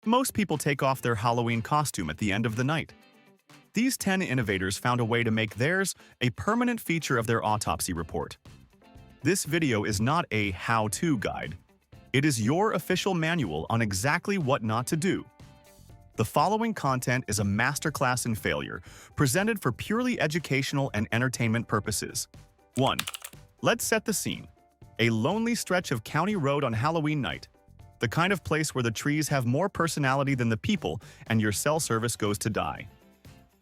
Most people take off their Halloween costume at the end of the night. These 10 innovators found a way to make theirs a permanent feature of their autopsy report. This video is not a how-to guide. It is your official manual on exactly what not to do. The following content is a masterclass in failure, presented for purely educational and entertainment purposes. 1. Let's set the scene. A lonely stretch of county road on Halloween night. The kind of place where the trees have more personality than the people and your cell service goes to die.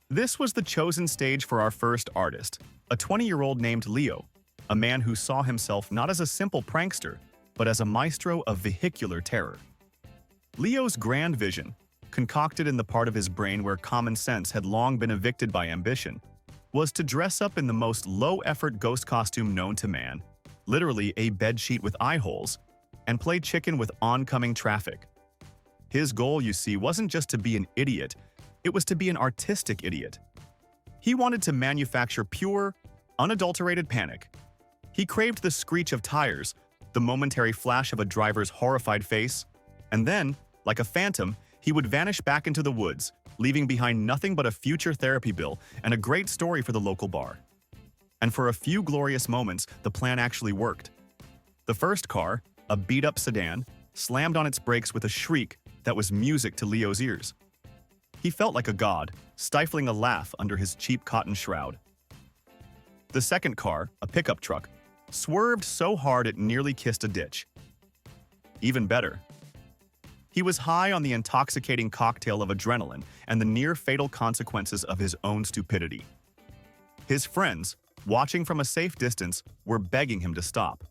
This was the chosen stage for our first artist, a 20-year-old named Leo, a man who saw himself not as a simple prankster, but as a maestro of vehicular terror. Leo's grand vision, concocted in the part of his brain where common sense had long been evicted by ambition, was to dress up in the most low-effort ghost costume known to man, literally a bedsheet with eye holes, and play chicken with oncoming traffic. His goal, you see, wasn't just to be an idiot, it was to be an artistic idiot. He wanted to manufacture pure, unadulterated panic. He craved the screech of tires, the momentary flash of a driver's horrified face, and then, like a phantom, he would vanish back into the woods, leaving behind nothing but a future therapy bill and a great story for the local bar. And for a few glorious moments, the plan actually worked. The first car, a beat-up sedan, slammed on its brakes with a shriek that was music to Leo's ears. He felt like a god, stifling a laugh under his cheap cotton shroud. The second car, a pickup truck, swerved so hard it nearly kissed a ditch. Even better, he was high on the intoxicating cocktail of adrenaline and the near-fatal consequences of his own stupidity. His friends, watching from a safe distance, were begging him to stop.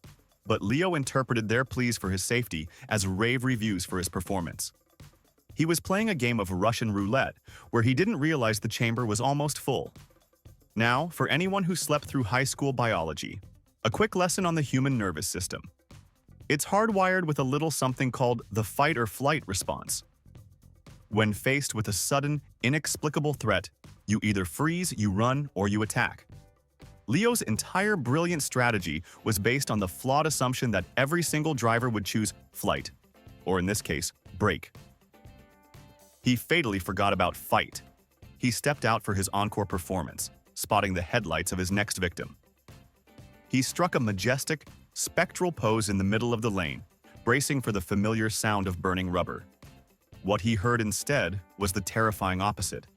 But Leo interpreted their pleas for his safety as rave reviews for his performance. He was playing a game of Russian roulette, where he didn't realize the chamber was almost full. Now, for anyone who slept through high school biology, a quick lesson on the human nervous system. It's hardwired with a little something called the fight or flight response. When faced with a sudden, inexplicable threat, you either freeze, you run, or you attack. Leo's entire brilliant strategy was based on the flawed assumption that every single driver would choose flight, or in this case, brake. He fatally forgot about fight. He stepped out for his encore performance, spotting the headlights of his next victim. He struck a majestic, spectral pose in the middle of the lane, bracing for the familiar sound of burning rubber. What he heard instead was the terrifying opposite: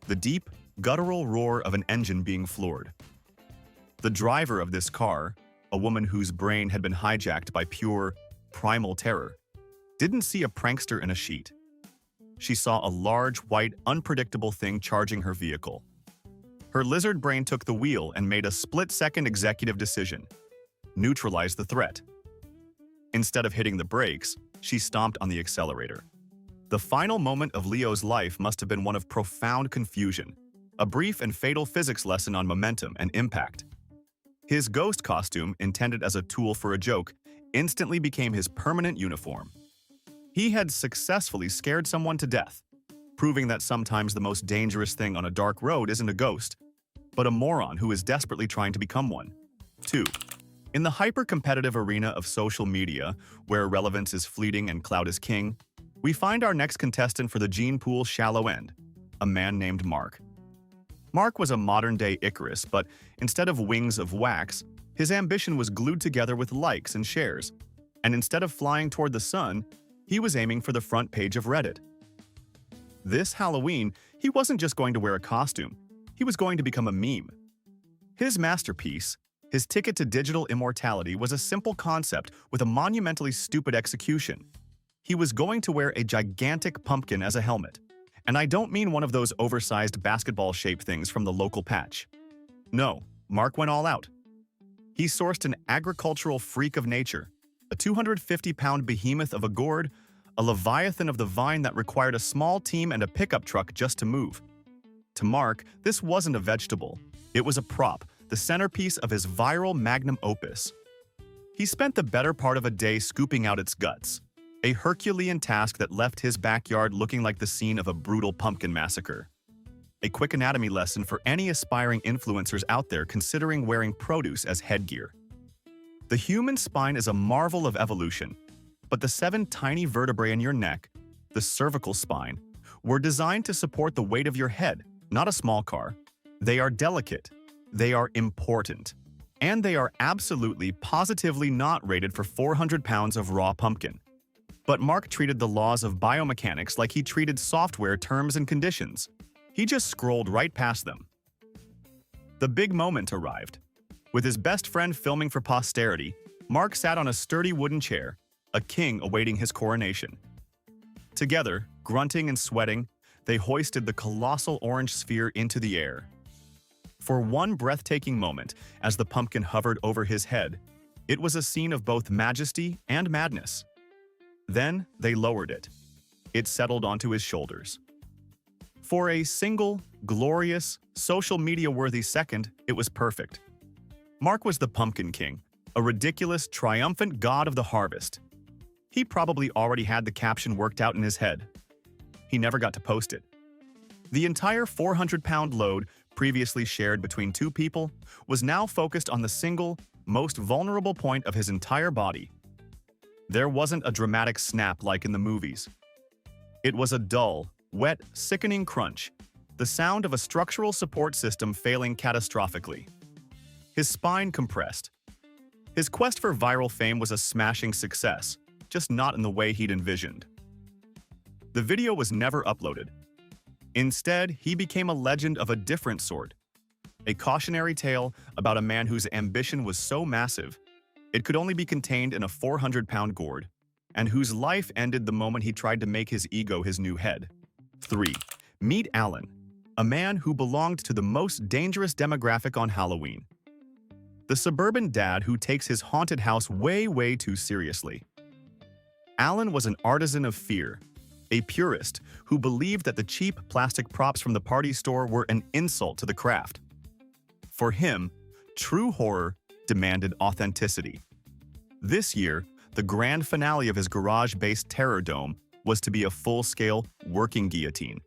the deep, guttural roar of an engine being floored. The driver of this car, a woman whose brain had been hijacked by pure, primal terror, didn't see a prankster in a sheet. She saw a large, white, unpredictable thing charging her vehicle. Her lizard brain took the wheel and made a split-second executive decision: neutralize the threat. Instead of hitting the brakes, she stomped on the accelerator. The final moment of Leo's life must have been one of profound confusion, a brief and fatal physics lesson on momentum and impact. His ghost costume, intended as a tool for a joke, instantly became his permanent uniform. He had successfully scared someone to death, proving that sometimes the most dangerous thing on a dark road isn't a ghost, but a moron who is desperately trying to become one. 2. In the hyper-competitive arena of social media, where relevance is fleeting and clout is king, we find our next contestant for the gene pool shallow end, a man named Mark. Mark was a modern-day Icarus, but instead of wings of wax, his ambition was glued together with likes and shares, and instead of flying toward the sun, he was aiming for the front page of Reddit. This Halloween, he wasn't just going to wear a costume, he was going to become a meme. His masterpiece, his ticket to digital immortality, was a simple concept with a monumentally stupid execution. He was going to wear a gigantic pumpkin as a helmet. And I don't mean one of those oversized basketball-shaped things from the local patch. No, Mark went all out. He sourced an agricultural freak of nature, a 250-pound behemoth of a gourd, a leviathan of the vine that required a small team and a pickup truck just to move. To Mark, this wasn't a vegetable. It was a prop, the centerpiece of his viral magnum opus. He spent the better part of a day scooping out its guts, a Herculean task that left his backyard looking like the scene of a brutal pumpkin massacre. A quick anatomy lesson for any aspiring influencers out there considering wearing produce as headgear. The human spine is a marvel of evolution, but the 7 tiny vertebrae in your neck, the cervical spine, were designed to support the weight of your head, not a small car. They are delicate, they are important, and they are absolutely positively not rated for 400 pounds of raw pumpkin. But Mark treated the laws of biomechanics like he treated software terms and conditions. He just scrolled right past them. The big moment arrived. With his best friend filming for posterity, Mark sat on a sturdy wooden chair, a king awaiting his coronation. Together, grunting and sweating, they hoisted the colossal orange sphere into the air. For one breathtaking moment, as the pumpkin hovered over his head, it was a scene of both majesty and madness. Then they lowered it. It settled onto his shoulders. For a single, glorious, social media-worthy second, it was perfect. Mark was the Pumpkin King, a ridiculous, triumphant god of the harvest. He probably already had the caption worked out in his head. He never got to post it. The entire 400-pound load, previously shared between two people, was now focused on the single, most vulnerable point of his entire body. There wasn't a dramatic snap like in the movies. It was a dull, wet, sickening crunch, the sound of a structural support system failing catastrophically. His spine compressed. His quest for viral fame was a smashing success, just not in the way he'd envisioned. The video was never uploaded. Instead, he became a legend of a different sort. A cautionary tale about a man whose ambition was so massive, it could only be contained in a 400-pound gourd, and whose life ended the moment he tried to make his ego his new head. 3. Meet Alan, a man who belonged to the most dangerous demographic on Halloween. The suburban dad who takes his haunted house way too seriously. Alan was an artisan of fear, a purist who believed that the cheap plastic props from the party store were an insult to the craft. For him, true horror demanded authenticity. This year, the grand finale of his garage-based terror dome was to be a full-scale working guillotine.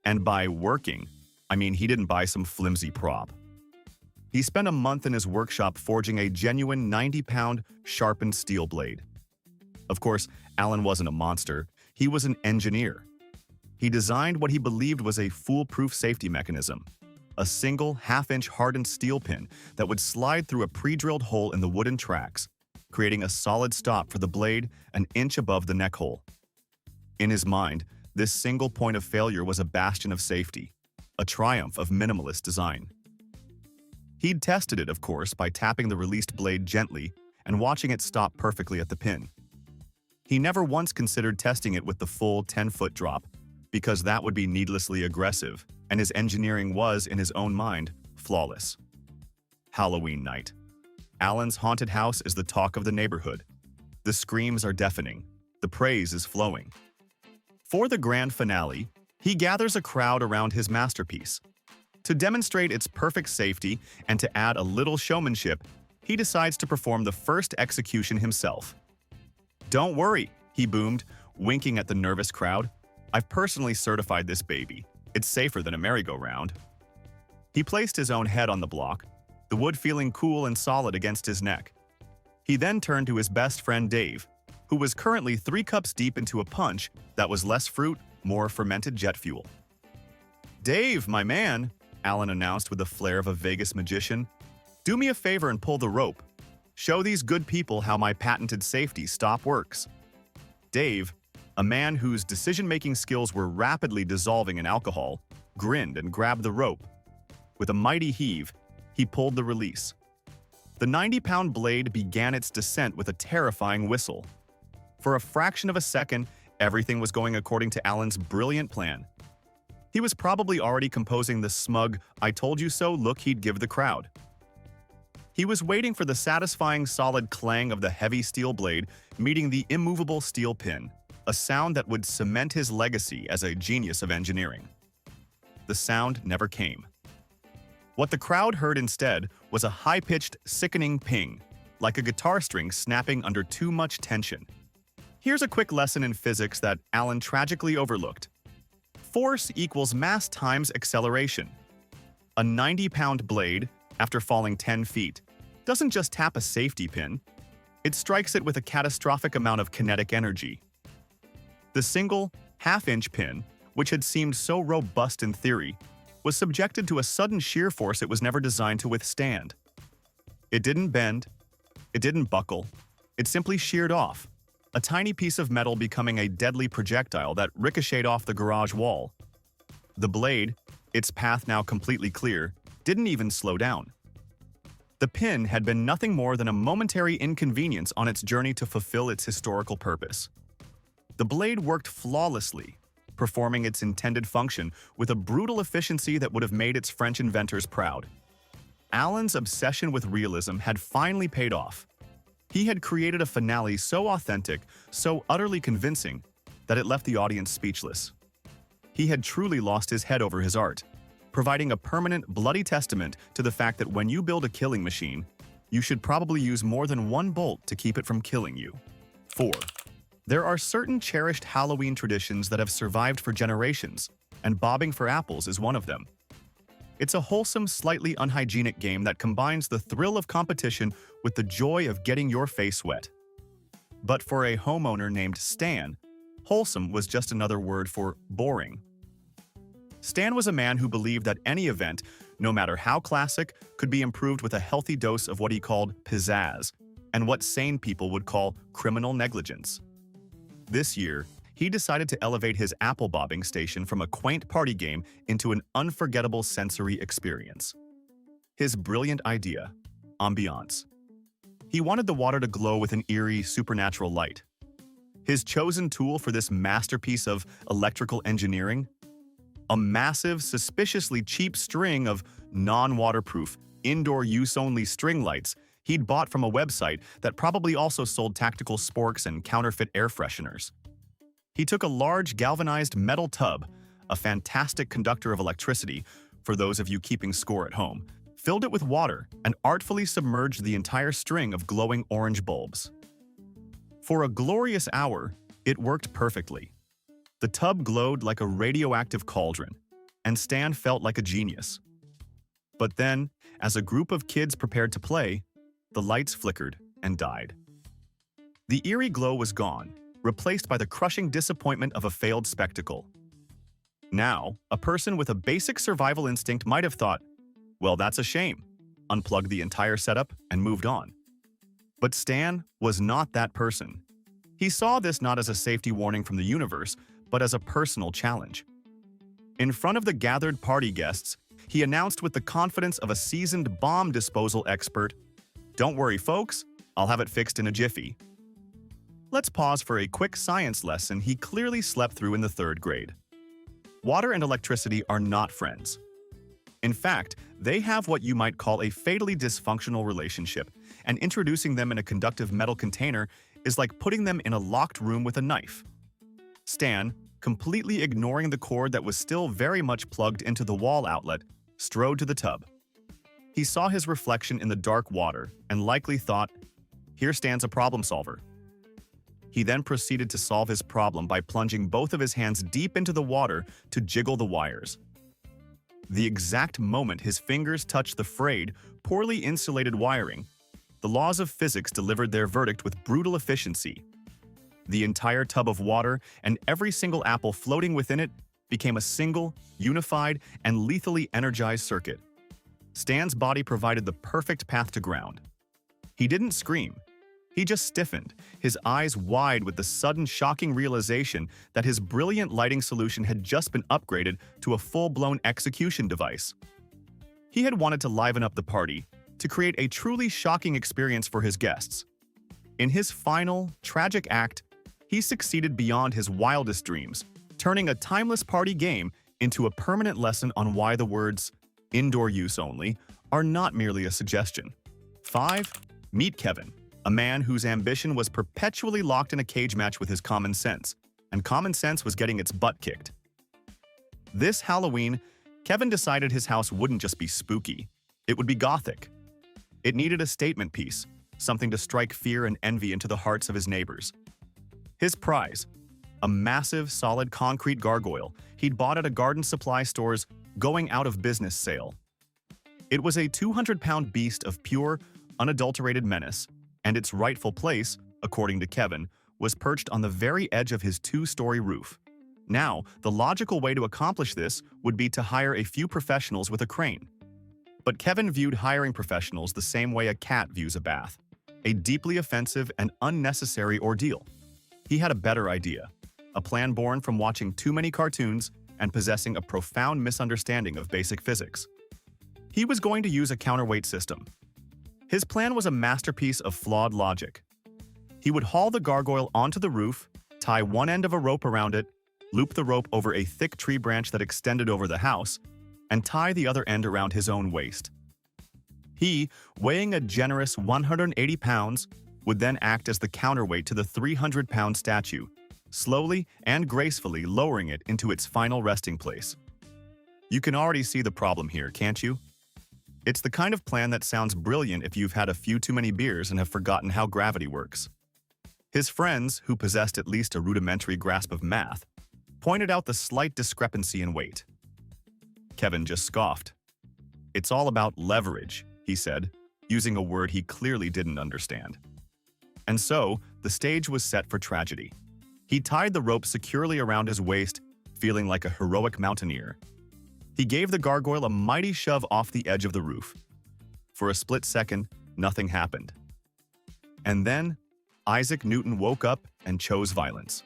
And by working, I mean he didn't buy some flimsy prop. He spent a month in his workshop forging a genuine 90-pound sharpened steel blade. Of course, Alan wasn't a monster, he was an engineer. He designed what he believed was a foolproof safety mechanism. A single half-inch hardened steel pin that would slide through a pre-drilled hole in the wooden tracks, creating a solid stop for the blade an inch above the neck hole. In his mind, this single point of failure was a bastion of safety, a triumph of minimalist design. He'd tested it, of course, by tapping the released blade gently and watching it stop perfectly at the pin. He never once considered testing it with the full 10-foot drop, because that would be needlessly aggressive, and his engineering was, in his own mind, flawless. Halloween night. Alan's haunted house is the talk of the neighborhood. The screams are deafening. The praise is flowing. For the grand finale, he gathers a crowd around his masterpiece. To demonstrate its perfect safety and to add a little showmanship, he decides to perform the first execution himself. "Don't worry," he boomed, winking at the nervous crowd. "I've personally certified this baby. It's safer than a merry-go-round." He placed his own head on the block, the wood feeling cool and solid against his neck. He then turned to his best friend Dave, who was currently 3 cups deep into a punch that was less fruit, more fermented jet fuel. "Dave, my man," Alan announced with the flair of a Vegas magician, "do me a favor and pull the rope. Show these good people how my patented safety stop works." Dave, a man whose decision-making skills were rapidly dissolving in alcohol, grinned and grabbed the rope. With a mighty heave, he pulled the release. The 90-pound blade began its descent with a terrifying whistle. For a fraction of a second, everything was going according to Alan's brilliant plan. He was probably already composing the smug, "I told you so" look he'd give the crowd. He was waiting for the satisfying solid clang of the heavy steel blade meeting the immovable steel pin, a sound that would cement his legacy as a genius of engineering. The sound never came. What the crowd heard instead was a high-pitched, sickening ping, like a guitar string snapping under too much tension. Here's a quick lesson in physics that Alan tragically overlooked. Force equals mass times acceleration. A 90-pound blade, after falling 10 feet, doesn't just tap a safety pin, it strikes it with a catastrophic amount of kinetic energy. The single, half-inch pin, which had seemed so robust in theory, was subjected to a sudden shear force it was never designed to withstand. It didn't bend, it didn't buckle, it simply sheared off, a tiny piece of metal becoming a deadly projectile that ricocheted off the garage wall. The blade, its path now completely clear, didn't even slow down. The pin had been nothing more than a momentary inconvenience on its journey to fulfill its historical purpose. The blade worked flawlessly, performing its intended function with a brutal efficiency that would have made its French inventors proud. Alan's obsession with realism had finally paid off. He had created a finale so authentic, so utterly convincing, that it left the audience speechless. He had truly lost his head over his art, providing a permanent, bloody testament to the fact that when you build a killing machine, you should probably use more than one bolt to keep it from killing you. 4. There are certain cherished Halloween traditions that have survived for generations, and bobbing for apples is one of them. It's a wholesome, slightly unhygienic game that combines the thrill of competition with the joy of getting your face wet. But for a homeowner named Stan, wholesome was just another word for boring. Stan was a man who believed that any event, no matter how classic, could be improved with a healthy dose of what he called pizzazz, and what sane people would call criminal negligence. This year, he decided to elevate his apple bobbing station from a quaint party game into an unforgettable sensory experience. His brilliant idea: ambiance. He wanted the water to glow with an eerie, supernatural light. His chosen tool for this masterpiece of electrical engineering? A massive, suspiciously cheap string of non-waterproof, indoor-use-only string lights he'd bought from a website that probably also sold tactical sporks and counterfeit air fresheners. He took a large galvanized metal tub, a fantastic conductor of electricity for those of you keeping score at home, filled it with water, and artfully submerged the entire string of glowing orange bulbs. For a glorious hour, it worked perfectly. The tub glowed like a radioactive cauldron, and Stan felt like a genius. But then, as a group of kids prepared to play, the lights flickered and died. The eerie glow was gone, replaced by the crushing disappointment of a failed spectacle. Now, a person with a basic survival instinct might have thought, well, that's a shame, unplugged the entire setup and moved on. But Stan was not that person. He saw this not as a safety warning from the universe, but as a personal challenge. In front of the gathered party guests, he announced with the confidence of a seasoned bomb disposal expert, "Don't worry, folks, I'll have it fixed in a jiffy." Let's pause for a quick science lesson he clearly slept through in the 3rd grade. Water and electricity are not friends. In fact, they have what you might call a fatally dysfunctional relationship, and introducing them in a conductive metal container is like putting them in a locked room with a knife. Stan, completely ignoring the cord that was still very much plugged into the wall outlet, strode to the tub. He saw his reflection in the dark water and likely thought, "Here stands a problem solver." He then proceeded to solve his problem by plunging both of his hands deep into the water to jiggle the wires. The exact moment his fingers touched the frayed, poorly insulated wiring, the laws of physics delivered their verdict with brutal efficiency. The entire tub of water and every single apple floating within it became a single, unified, and lethally energized circuit. Stan's body provided the perfect path to ground. He didn't scream. He just stiffened, his eyes wide with the sudden shocking realization that his brilliant lighting solution had just been upgraded to a full-blown execution device. He had wanted to liven up the party, to create a truly shocking experience for his guests. In his final, tragic act, he succeeded beyond his wildest dreams, turning a timeless party game into a permanent lesson on why the words "indoor use only" are not merely a suggestion. 5. Meet Kevin, a man whose ambition was perpetually locked in a cage match with his common sense, and common sense was getting its butt kicked. This Halloween, Kevin decided his house wouldn't just be spooky, it would be gothic. It needed a statement piece, something to strike fear and envy into the hearts of his neighbors. His prize, a massive, solid concrete gargoyle he'd bought at a garden supply store's going out of business sale. It was a 200-pound beast of pure, unadulterated menace, and its rightful place, according to Kevin, was perched on the very edge of his two-story roof. Now, the logical way to accomplish this would be to hire a few professionals with a crane. But Kevin viewed hiring professionals the same way a cat views a bath, a deeply offensive and unnecessary ordeal. He had a better idea, a plan born from watching too many cartoons and possessing a profound misunderstanding of basic physics. He was going to use a counterweight system. His plan was a masterpiece of flawed logic. He would haul the gargoyle onto the roof, tie one end of a rope around it, loop the rope over a thick tree branch that extended over the house, and tie the other end around his own waist. He, weighing a generous 180 pounds, would then act as the counterweight to the 300-pound statue, slowly and gracefully lowering it into its final resting place. You can already see the problem here, can't you? It's the kind of plan that sounds brilliant if you've had a few too many beers and have forgotten how gravity works. His friends, who possessed at least a rudimentary grasp of math, pointed out the slight discrepancy in weight. Kevin just scoffed. "It's all about leverage," he said, using a word he clearly didn't understand. And so, the stage was set for tragedy. He tied the rope securely around his waist, feeling like a heroic mountaineer. He gave the gargoyle a mighty shove off the edge of the roof. For a split second, nothing happened. And then, Isaac Newton woke up and chose violence.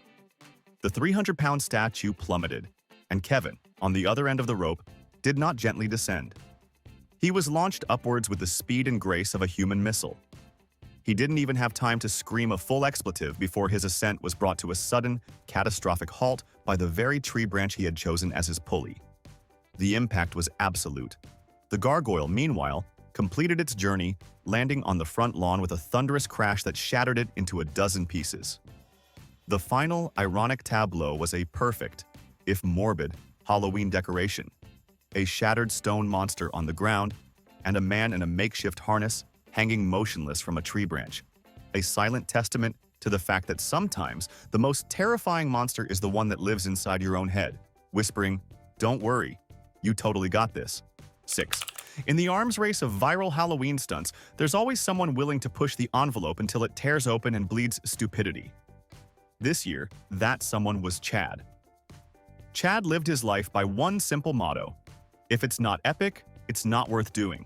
The 300-pound statue plummeted, and Kevin, on the other end of the rope, did not gently descend. He was launched upwards with the speed and grace of a human missile. He didn't even have time to scream a full expletive before his ascent was brought to a sudden, catastrophic halt by the very tree branch he had chosen as his pulley. The impact was absolute. The gargoyle, meanwhile, completed its journey, landing on the front lawn with a thunderous crash that shattered it into a dozen pieces. The final, ironic tableau was a perfect, if morbid, Halloween decoration. A shattered stone monster on the ground, and a man in a makeshift harness hanging motionless from a tree branch. A silent testament to the fact that sometimes the most terrifying monster is the one that lives inside your own head, whispering, "Don't worry, you totally got this." 6. In the arms race of viral Halloween stunts, there's always someone willing to push the envelope until it tears open and bleeds stupidity. This year, that someone was Chad. Chad lived his life by one simple motto: if it's not epic, it's not worth doing.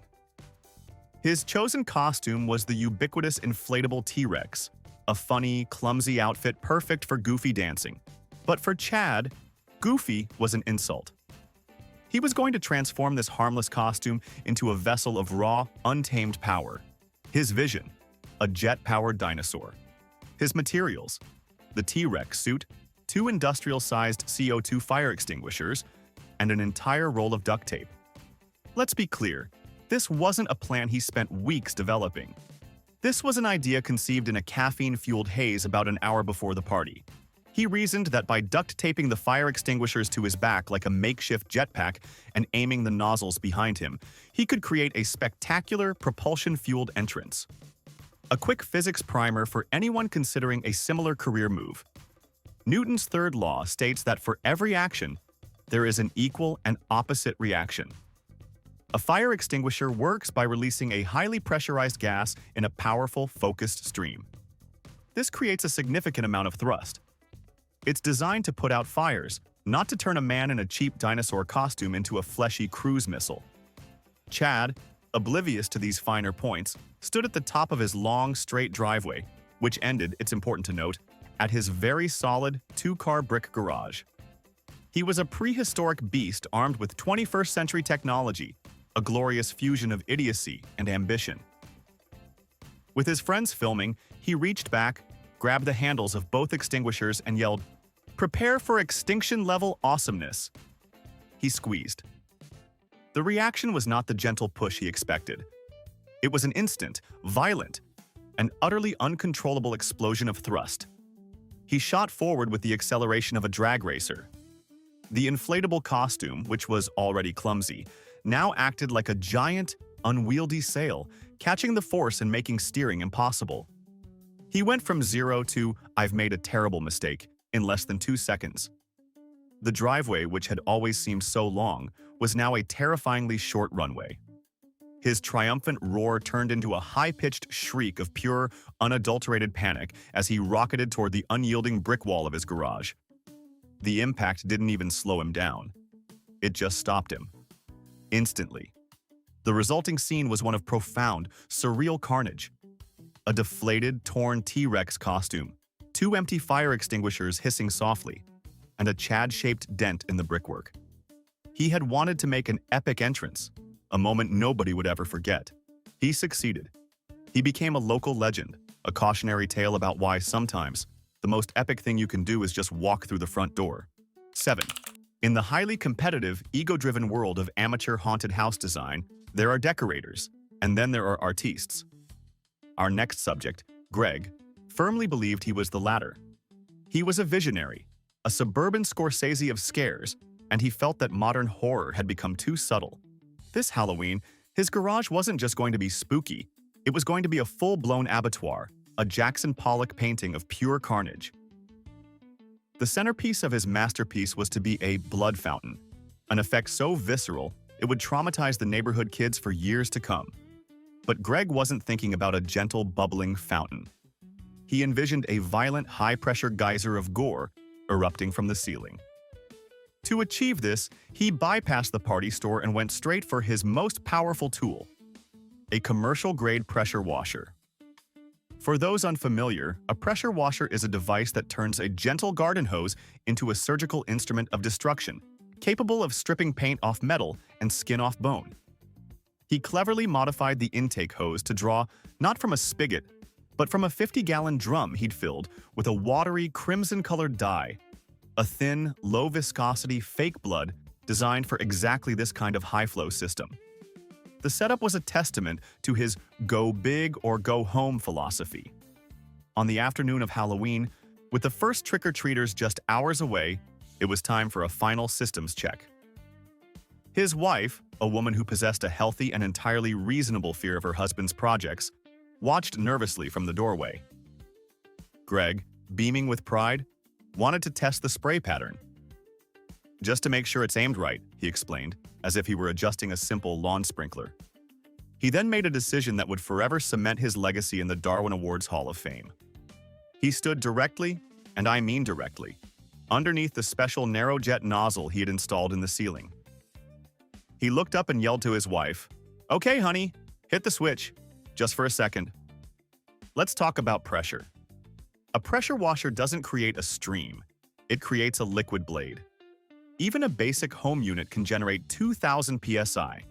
His chosen costume was the ubiquitous inflatable T-Rex, a funny, clumsy outfit perfect for goofy dancing. But for Chad, goofy was an insult. He was going to transform this harmless costume into a vessel of raw, untamed power. His vision: a jet-powered dinosaur. His materials: the T-Rex suit, 2 industrial-sized CO2 fire extinguishers, and an entire roll of duct tape. Let's be clear, this wasn't a plan he spent weeks developing. This was an idea conceived in a caffeine-fueled haze about an hour before the party. He reasoned that by duct taping the fire extinguishers to his back like a makeshift jetpack and aiming the nozzles behind him, he could create a spectacular propulsion-fueled entrance. A quick physics primer for anyone considering a similar career move. Newton's third law states that for every action, there is an equal and opposite reaction. A fire extinguisher works by releasing a highly pressurized gas in a powerful, focused stream. This creates a significant amount of thrust. It's designed to put out fires, not to turn a man in a cheap dinosaur costume into a fleshy cruise missile. Chad, oblivious to these finer points, stood at the top of his long, straight driveway, which ended, it's important to note, at his very solid 2-car brick garage. He was a prehistoric beast armed with 21st century technology, a glorious fusion of idiocy and ambition. With his friends filming, he reached back, grabbed the handles of both extinguishers and yelled, "Prepare for extinction-level awesomeness." He squeezed. The reaction was not the gentle push he expected. It was an instant, violent, and utterly uncontrollable explosion of thrust. He shot forward with the acceleration of a drag racer. The inflatable costume, which was already clumsy, now acted like a giant, unwieldy sail, catching the force and making steering impossible. He went from 0 to "I've made a terrible mistake" in less than 2 seconds. The driveway, which had always seemed so long, was now a terrifyingly short runway. His triumphant roar turned into a high-pitched shriek of pure, unadulterated panic as he rocketed toward the unyielding brick wall of his garage. The impact didn't even slow him down. It just stopped him. Instantly. The resulting scene was one of profound, surreal carnage. A deflated, torn T-Rex costume, 2 empty fire extinguishers hissing softly, and a Chad-shaped dent in the brickwork. He had wanted to make an epic entrance, a moment nobody would ever forget. He succeeded. He became a local legend, a cautionary tale about why sometimes the most epic thing you can do is just walk through the front door. 7. In the highly competitive, ego-driven world of amateur haunted house design, there are decorators, and then there are artistes. Our next subject, Greg, firmly believed he was the latter. He was a visionary, a suburban Scorsese of scares, and he felt that modern horror had become too subtle. This Halloween, his garage wasn't just going to be spooky, it was going to be a full-blown abattoir, a Jackson Pollock painting of pure carnage. The centerpiece of his masterpiece was to be a blood fountain, an effect so visceral it would traumatize the neighborhood kids for years to come. But Greg wasn't thinking about a gentle, bubbling fountain. He envisioned a violent, high-pressure geyser of gore erupting from the ceiling. To achieve this, he bypassed the party store and went straight for his most powerful tool, a commercial-grade pressure washer. For those unfamiliar, a pressure washer is a device that turns a gentle garden hose into a surgical instrument of destruction, capable of stripping paint off metal and skin off bone. He cleverly modified the intake hose to draw not from a spigot, but from a 50-gallon drum he'd filled with a watery, crimson-colored dye, a thin, low-viscosity fake blood designed for exactly this kind of high-flow system. The setup was a testament to his go big or go home philosophy. On the afternoon of Halloween, with the first trick-or-treaters just hours away, it was time for a final systems check. His wife, a woman who possessed a healthy and entirely reasonable fear of her husband's projects, watched nervously from the doorway. Greg, beaming with pride, wanted to test the spray pattern. Just to make sure it's aimed right, he explained, as if he were adjusting a simple lawn sprinkler. He then made a decision that would forever cement his legacy in the Darwin Awards Hall of Fame. He stood directly, and I mean directly, underneath the special narrow jet nozzle he had installed in the ceiling. He looked up and yelled to his wife, "Okay, honey, hit the switch. Just for a second. Let's talk about pressure." A pressure washer doesn't create a stream. It creates a liquid blade. Even a basic home unit can generate 2,000 psi.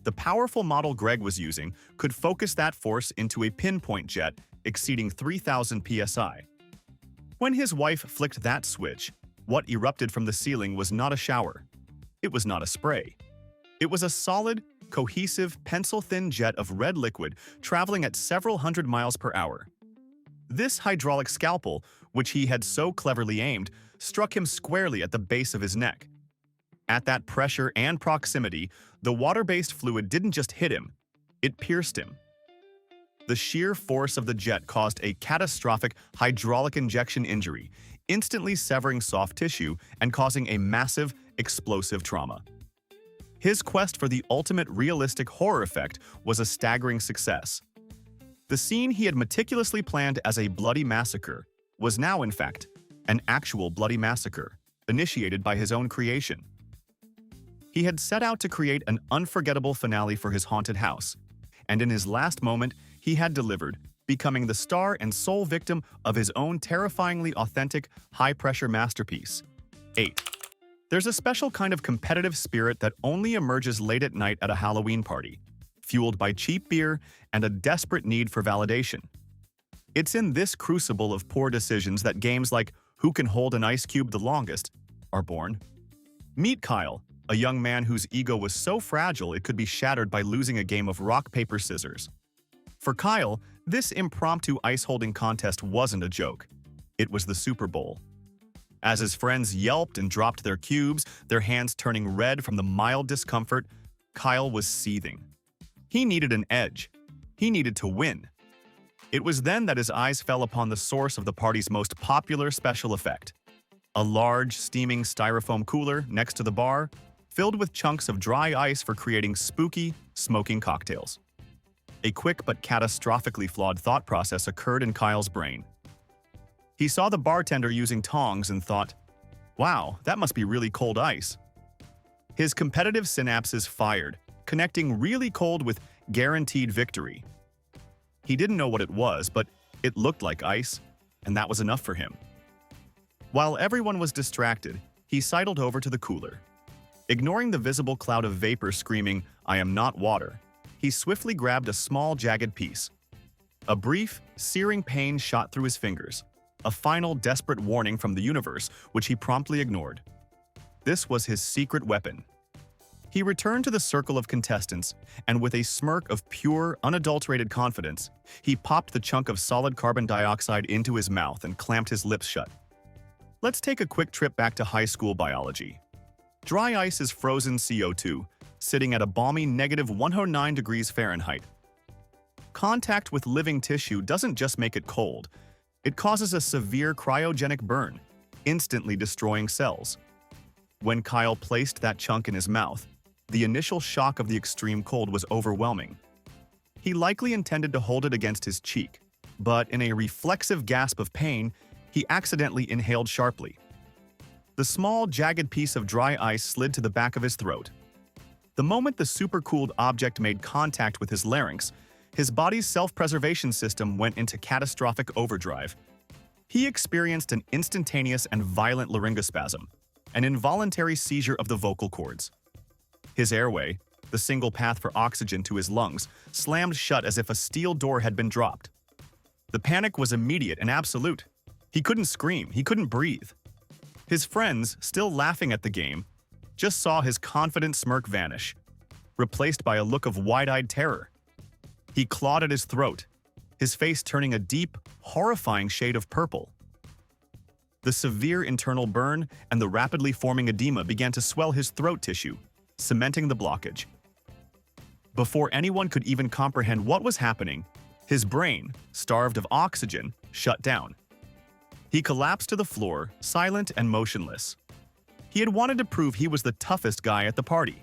The powerful model Greg was using could focus that force into a pinpoint jet exceeding 3,000 psi. When his wife flicked that switch, what erupted from the ceiling was not a shower. It was not a spray. It was a solid, cohesive, pencil-thin jet of red liquid traveling at several hundred miles per hour. This hydraulic scalpel, which he had so cleverly aimed, struck him squarely at the base of his neck. At that pressure and proximity, the water-based fluid didn't just hit him, it pierced him. The sheer force of the jet caused a catastrophic hydraulic injection injury, instantly severing soft tissue and causing a massive, explosive trauma. His quest for the ultimate realistic horror effect was a staggering success. The scene he had meticulously planned as a bloody massacre was now, in fact, an actual bloody massacre, initiated by his own creation. He had set out to create an unforgettable finale for his haunted house, and in his last moment, he had delivered, becoming the star and sole victim of his own terrifyingly authentic, high-pressure masterpiece. 8. There's a special kind of competitive spirit that only emerges late at night at a Halloween party, fueled by cheap beer and a desperate need for validation. It's in this crucible of poor decisions that games like Who Can Hold an Ice Cube the Longest are born. Meet Kyle, a young man whose ego was so fragile it could be shattered by losing a game of rock, paper, scissors. For Kyle, this impromptu ice-holding contest wasn't a joke. It was the Super Bowl. As his friends yelped and dropped their cubes, their hands turning red from the mild discomfort, Kyle was seething. He needed an edge. He needed to win. It was then that his eyes fell upon the source of the party's most popular special effect. A large, steaming styrofoam cooler next to the bar, filled with chunks of dry ice for creating spooky, smoking cocktails. A quick but catastrophically flawed thought process occurred in Kyle's brain. He saw the bartender using tongs and thought, "Wow, that must be really cold ice." His competitive synapses fired, connecting really cold with guaranteed victory. He didn't know what it was, but it looked like ice, and that was enough for him. While everyone was distracted, he sidled over to the cooler. Ignoring the visible cloud of vapor screaming, "I am not water," he swiftly grabbed a small, jagged piece. A brief, searing pain shot through his fingers, a final desperate warning from the universe, which he promptly ignored. This was his secret weapon. He returned to the circle of contestants, and with a smirk of pure, unadulterated confidence, he popped the chunk of solid carbon dioxide into his mouth and clamped his lips shut. Let's take a quick trip back to high school biology. Dry ice is frozen CO2, sitting at a balmy -109 degrees Fahrenheit. Contact with living tissue doesn't just make it cold, it causes a severe cryogenic burn, instantly destroying cells. When Kyle placed that chunk in his mouth, the initial shock of the extreme cold was overwhelming. He likely intended to hold it against his cheek, but in a reflexive gasp of pain, he accidentally inhaled sharply. The small, jagged piece of dry ice slid to the back of his throat. The moment the supercooled object made contact with his larynx, his body's self-preservation system went into catastrophic overdrive. He experienced an instantaneous and violent laryngospasm, an involuntary seizure of the vocal cords. His airway, the single path for oxygen to his lungs, slammed shut as if a steel door had been dropped. The panic was immediate and absolute. He couldn't scream, he couldn't breathe. His friends, still laughing at the game, just saw his confident smirk vanish, replaced by a look of wide-eyed terror. He clawed at his throat, his face turning a deep, horrifying shade of purple. The severe internal burn and the rapidly forming edema began to swell his throat tissue, cementing the blockage. Before anyone could even comprehend what was happening, his brain, starved of oxygen, shut down. He collapsed to the floor, silent and motionless. He had wanted to prove he was the toughest guy at the party.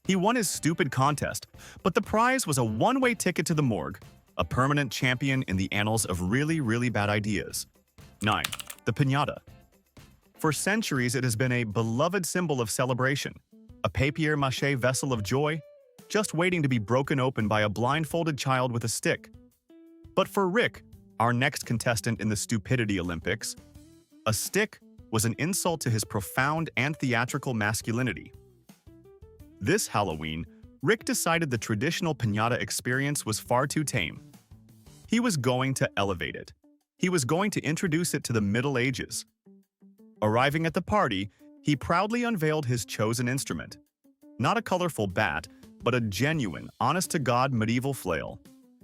He won his stupid contest, but the prize was a one-way ticket to the morgue, a permanent champion in the annals of really, really bad ideas. 9. The piñata. For centuries, it has been a beloved symbol of celebration, a papier-mâché vessel of joy, just waiting to be broken open by a blindfolded child with a stick. But for Rick, our next contestant in the Stupidity Olympics, a stick was an insult to his profound and theatrical masculinity. This Halloween, Rick decided the traditional piñata experience was far too tame. He was going to elevate it. He was going to introduce it to the Middle Ages. Arriving at the party, he proudly unveiled his chosen instrument. Not a colorful bat, but a genuine, honest-to-God medieval flail.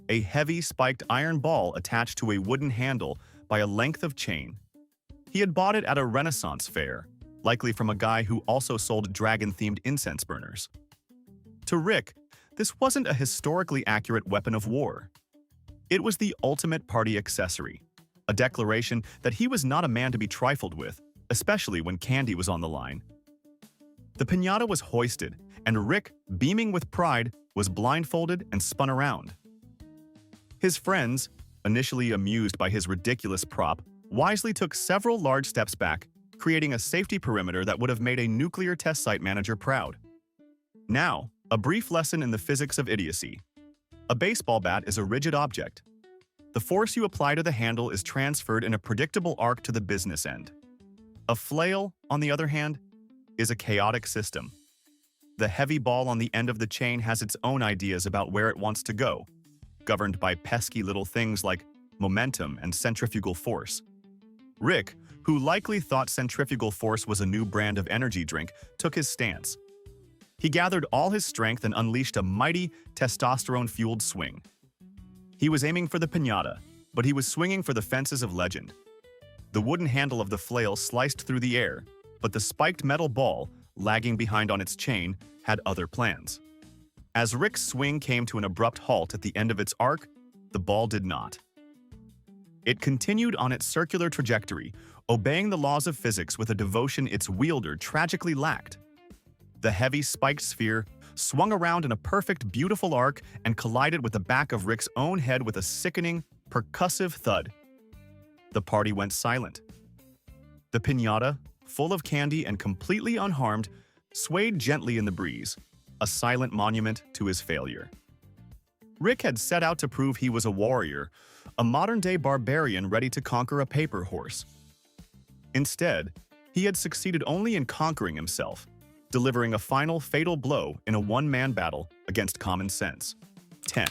A heavy, spiked iron ball attached to a wooden handle by a length of chain. He had bought it at a Renaissance fair, likely from a guy who also sold dragon-themed incense burners. To Rick, this wasn't a historically accurate weapon of war. It was the ultimate party accessory, a declaration that he was not a man to be trifled with, especially when candy was on the line. The piñata was hoisted, and Rick, beaming with pride, was blindfolded and spun around. His friends, initially amused by his ridiculous prop, wisely took several large steps back, creating a safety perimeter that would have made a nuclear test site manager proud. Now, a brief lesson in the physics of idiocy. A baseball bat is a rigid object. The force you apply to the handle is transferred in a predictable arc to the business end. A flail, on the other hand, is a chaotic system. The heavy ball on the end of the chain has its own ideas about where it wants to go, governed by pesky little things like momentum and centrifugal force. Rick, who likely thought centrifugal force was a new brand of energy drink, took his stance. He gathered all his strength and unleashed a mighty, testosterone-fueled swing. He was aiming for the piñata, but he was swinging for the fences of legend. The wooden handle of the flail sliced through the air, but the spiked metal ball, lagging behind on its chain, had other plans. As Rick's swing came to an abrupt halt at the end of its arc, the ball did not. It continued on its circular trajectory, obeying the laws of physics with a devotion its wielder tragically lacked. The heavy spiked sphere swung around in a perfect, beautiful arc and collided with the back of Rick's own head with a sickening, percussive thud. The party went silent. The piñata, full of candy and completely unharmed, swayed gently in the breeze, a silent monument to his failure. Rick had set out to prove he was a warrior, a modern-day barbarian ready to conquer a paper horse. Instead, he had succeeded only in conquering himself, delivering a final fatal blow in a one-man battle against common sense. 10.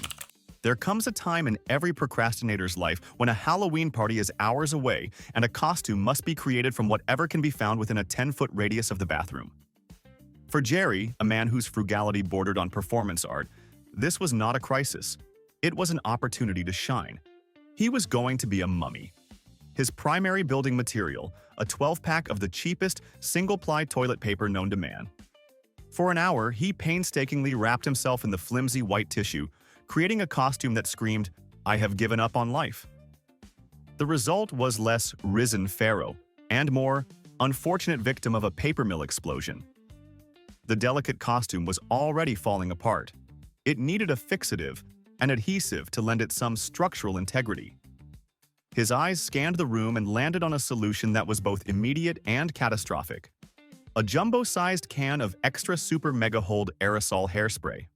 There comes a time in every procrastinator's life when a Halloween party is hours away and a costume must be created from whatever can be found within a 10-foot radius of the bathroom. For Jerry, a man whose frugality bordered on performance art, this was not a crisis. It was an opportunity to shine. He was going to be a mummy. His primary building material, a 12-pack of the cheapest single-ply toilet paper known to man. For an hour, he painstakingly wrapped himself in the flimsy white tissue, creating a costume that screamed, "I have given up on life." The result was less risen pharaoh and more unfortunate victim of a paper mill explosion. The delicate costume was already falling apart. It needed a fixative, an adhesive to lend it some structural integrity. His eyes scanned the room and landed on a solution that was both immediate and catastrophic. A jumbo-sized can of extra super mega hold aerosol hairspray.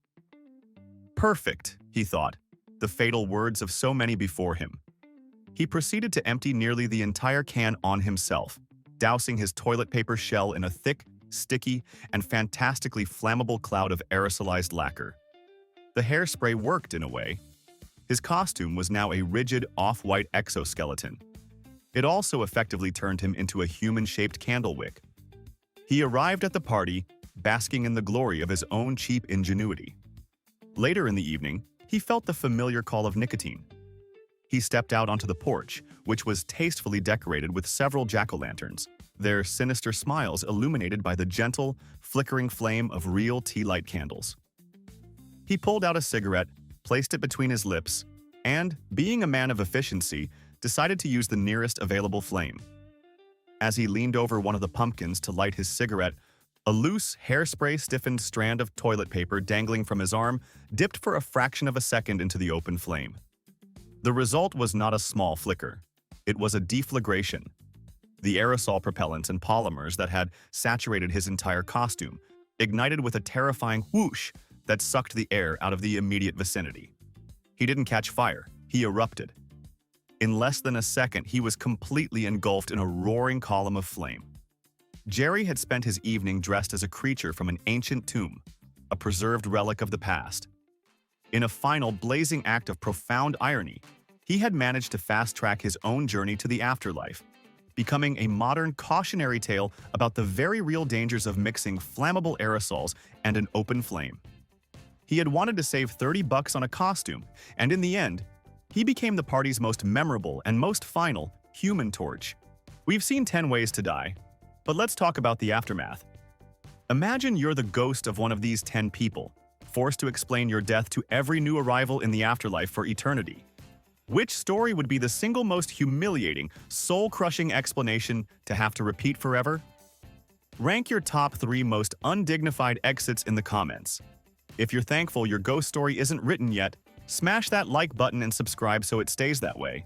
Perfect, he thought, the fatal words of so many before him. He proceeded to empty nearly the entire can on himself, dousing his toilet paper shell in a thick, sticky, and fantastically flammable cloud of aerosolized lacquer. The hairspray worked in a way. His costume was now a rigid, off-white exoskeleton. It also effectively turned him into a human-shaped candle wick. He arrived at the party, basking in the glory of his own cheap ingenuity. Later in the evening, he felt the familiar call of nicotine. He stepped out onto the porch, which was tastefully decorated with several jack-o'-lanterns, their sinister smiles illuminated by the gentle, flickering flame of real tea-light candles. He pulled out a cigarette, placed it between his lips, and, being a man of efficiency, decided to use the nearest available flame. As he leaned over one of the pumpkins to light his cigarette, a loose, hairspray-stiffened strand of toilet paper dangling from his arm dipped for a fraction of a second into the open flame. The result was not a small flicker. It was a deflagration. The aerosol propellants and polymers that had saturated his entire costume ignited with a terrifying whoosh that sucked the air out of the immediate vicinity. He didn't catch fire, he erupted. In less than a second, he was completely engulfed in a roaring column of flame. Jerry had spent his evening dressed as a creature from an ancient tomb, a preserved relic of the past. In a final blazing act of profound irony, he had managed to fast-track his own journey to the afterlife, becoming a modern cautionary tale about the very real dangers of mixing flammable aerosols and an open flame. He had wanted to save $30 on a costume, and in the end, he became the party's most memorable and most final human torch. We've seen 10 ways to die, but let's talk about the aftermath. Imagine you're the ghost of one of these 10 people, forced to explain your death to every new arrival in the afterlife for eternity. Which story would be the single most humiliating, soul-crushing explanation to have to repeat forever? Rank your top 3 most undignified exits in the comments. If you're thankful your ghost story isn't written yet, smash that like button and subscribe so it stays that way.